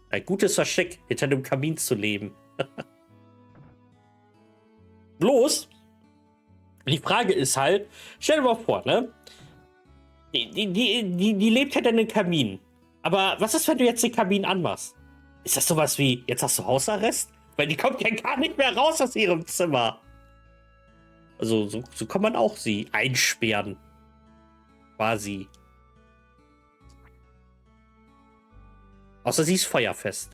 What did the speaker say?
Ein gutes Versteck, hinter einem Kamin zu leben. Bloß, die Frage ist halt, stell dir mal vor, ne? Die lebt hinter einem Kamin. Aber was ist, wenn du jetzt den Kamin anmachst? Ist das sowas wie, jetzt hast du Hausarrest? Weil die kommt ja gar nicht mehr raus aus ihrem Zimmer. Also, so kann man auch sie einsperren. Quasi. Außer sie ist feuerfest.